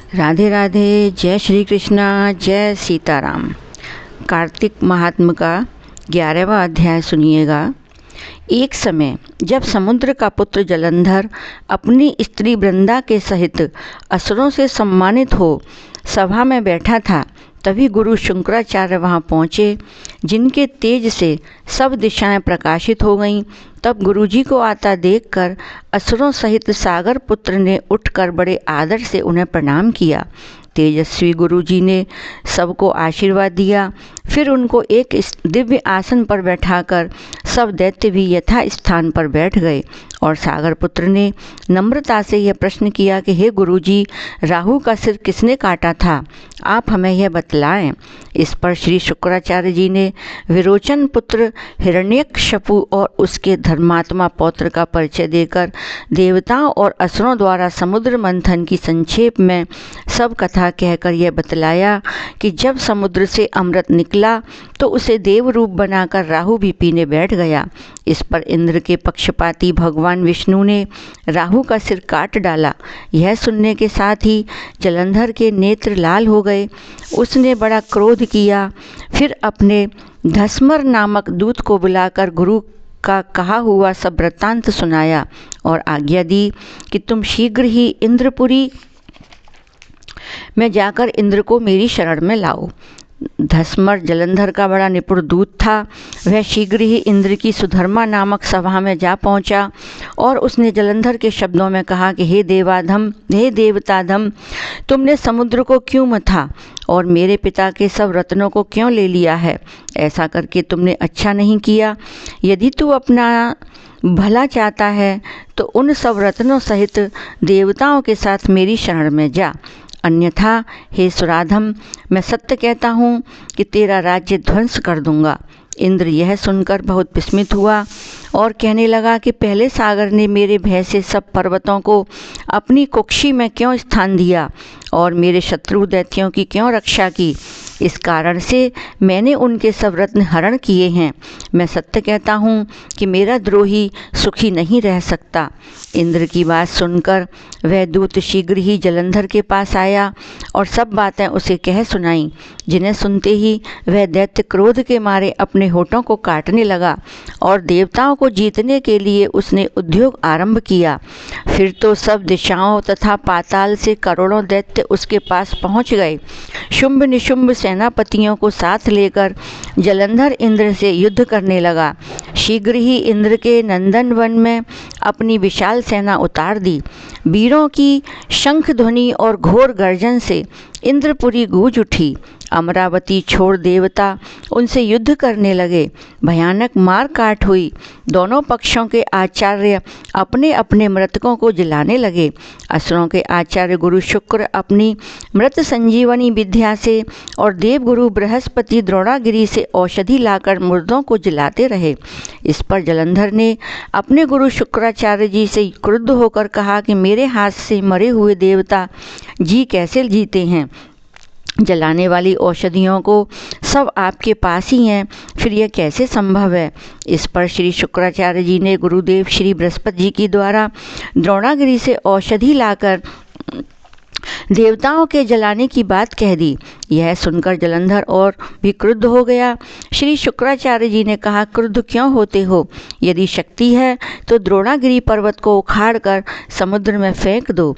राधे राधे। जय श्री कृष्णा, जय सीताराम। कार्तिक महात्म का 11वां अध्याय सुनिएगा। एक समय जब समुद्र का पुत्र जलंधर अपनी स्त्री वृंदा के सहित असुरों से सम्मानित हो सभा में बैठा था, तभी गुरु शुक्राचार्य वहाँ पहुँचे, जिनके तेज से सब दिशाएं प्रकाशित हो गईं। तब गुरुजी को आता देखकर असुरों सहित सागर पुत्र ने उठकर बड़े आदर से उन्हें प्रणाम किया। तेजस्वी गुरुजी ने सबको आशीर्वाद दिया। फिर उनको एक दिव्य आसन पर बैठाकर सब दैत्य भी यथा स्थान पर बैठ गए और सागर पुत्र ने नम्रता से यह प्रश्न किया कि हे गुरुजी, राहु का सिर किसने काटा था? आप हमें यह बतलाएं। इस पर श्री शुक्राचार्य जी ने विरोचन पुत्र हिरण्यकश्यपु और उसके धर्मात्मा पौत्र का परिचय देकर देवताओं और असुरों द्वारा समुद्र मंथन की संक्षेप में सब कथा कहकर यह बतलाया कि जब समुद्र से अमृत निकला तो उसे देव रूप बनाकर राहु भी पीने बैठ गया। इस पर इंद्र के पक्षपाती भगवान विष्णु ने राहु का सिर काट डाला। यह सुनने के साथ ही जलंधर के नेत्र लाल हो गए। उसने बड़ा क्रोध किया। फिर अपने धस्मर नामक दूत को बुलाकर गुरु का कहा हुआ सब वृत्तांत सुनाया और आज्ञा दी कि तुम शीघ्र ही इंद्रपुरी में जाकर इंद्र को मेरी शरण में लाओ। धस्मर जलंधर का बड़ा निपुण दूत था। वह शीघ्र ही इंद्र की सुधर्मा नामक सभा में जा पहुंचा और उसने जलंधर के शब्दों में कहा कि हे देवताधम, तुमने समुद्र को क्यों मथा और मेरे पिता के सब रत्नों को क्यों ले लिया है? ऐसा करके तुमने अच्छा नहीं किया। यदि तू अपना भला चाहता है तो उन सब रत्नों सहित देवताओं के साथ मेरी शरण में जा, अन्यथा हे सुराधम, मैं सत्य कहता हूँ कि तेरा राज्य ध्वंस कर दूंगा। इंद्र यह सुनकर बहुत विस्मित हुआ और कहने लगा कि पहले सागर ने मेरे भय से सब पर्वतों को अपनी कुक्षी में क्यों स्थान दिया और मेरे शत्रु दैत्यों की क्यों रक्षा की? इस कारण से मैंने उनके सब रत्न हरण किए हैं। मैं सत्य कहता हूँ कि मेरा द्रोही सुखी नहीं रह सकता। इंद्र की बात सुनकर वह दूत शीघ्र ही जलंधर के पास आया और सब बातें उसे कह सुनाईं, जिन्हें सुनते ही वह दैत्य क्रोध के मारे अपने होठों को काटने लगा और देवताओं को जीतने के लिए उसने उद्योग आरंभ किया। फिर तो सब दिशाओं तथा पाताल से करोड़ों दैत्य उसके पास पहुंच गए। शुंभ निशुंभ सेनापतियों को साथ लेकर जलंधर इंद्र से युद्ध करने लगा। शीघ्र ही इंद्र के नंदन वन में अपनी विशाल सेना उतार दी। वीरों की शंख ध्वनि और घोर गर्जन से इंद्रपुरी गूंज उठी। अमरावती छोड़ देवता उनसे युद्ध करने लगे। भयानक मार काट हुई। दोनों पक्षों के आचार्य अपने अपने मृतकों को जलाने लगे। असुरों के आचार्य गुरु शुक्र अपनी मृत संजीवनी विद्या से और देवगुरु बृहस्पति द्रोणागिरी से औषधि लाकर मुर्दों को जलाते रहे। इस पर जलंधर ने अपने गुरु शुक्राचार्य जी से क्रुद्ध होकर कहा कि मेरे हाथ से मरे हुए देवता जी कैसे जीते हैं? जलाने वाली औषधियों को सब आपके पास ही हैं, फिर यह कैसे संभव है? इस पर श्री शुक्राचार्य जी ने गुरुदेव श्री बृहस्पति जी की द्वारा द्रोणागिरी से औषधि लाकर देवताओं के जलाने की बात कह दी। यह सुनकर जलंधर और भी क्रुद्ध हो गया। श्री शुक्राचार्य जी ने कहा, क्रुद्ध क्यों होते हो? यदि शक्ति है तो द्रोणागिरी पर्वत को उखाड़ कर समुद्र में फेंक दो,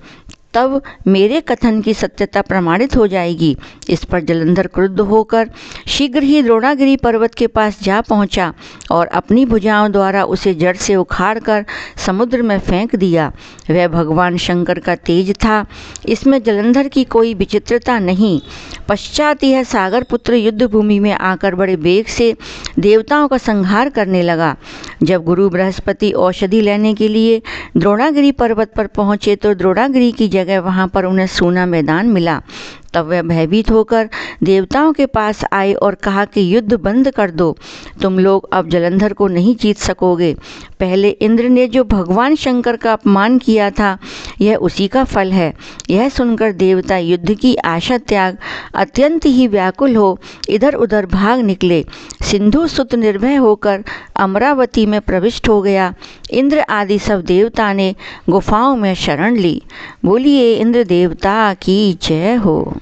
तब मेरे कथन की सत्यता प्रमाणित हो जाएगी। इस पर जलंधर क्रुद्ध होकर शीघ्र ही द्रोणागिरी पर्वत के पास जा पहुंचा और अपनी भुजाओं द्वारा उसे जड़ से उखाड़कर समुद्र में फेंक दिया। वह भगवान शंकर का तेज था। इसमें जलंधर की कोई विचित्रता नहीं। पश्चात यह सागर पुत्र युद्ध भूमि में आकर बड़े वेग से देवताओं का संहार करने लगा। जब गुरु बृहस्पति औषधि लेने के लिए द्रोणागिरी पर्वत पर पहुंचे तो द्रोणागिरी की जगह वहां पर उन्हें सूना मैदान मिला। तब वह भयभीत होकर देवताओं के पास आए और कहा कि युद्ध बंद कर दो, तुम लोग अब जलंधर को नहीं जीत सकोगे। पहले इंद्र ने जो भगवान शंकर का अपमान किया था, यह उसी का फल है। यह सुनकर देवता युद्ध की आशा त्याग अत्यंत ही व्याकुल हो इधर उधर भाग निकले। सिंधु सुत निर्भय होकर अमरावती में प्रविष्ट हो गया। इंद्र आदि सब देवता ने गुफाओं में शरण ली। बोलिए इंद्र देवता की जय हो।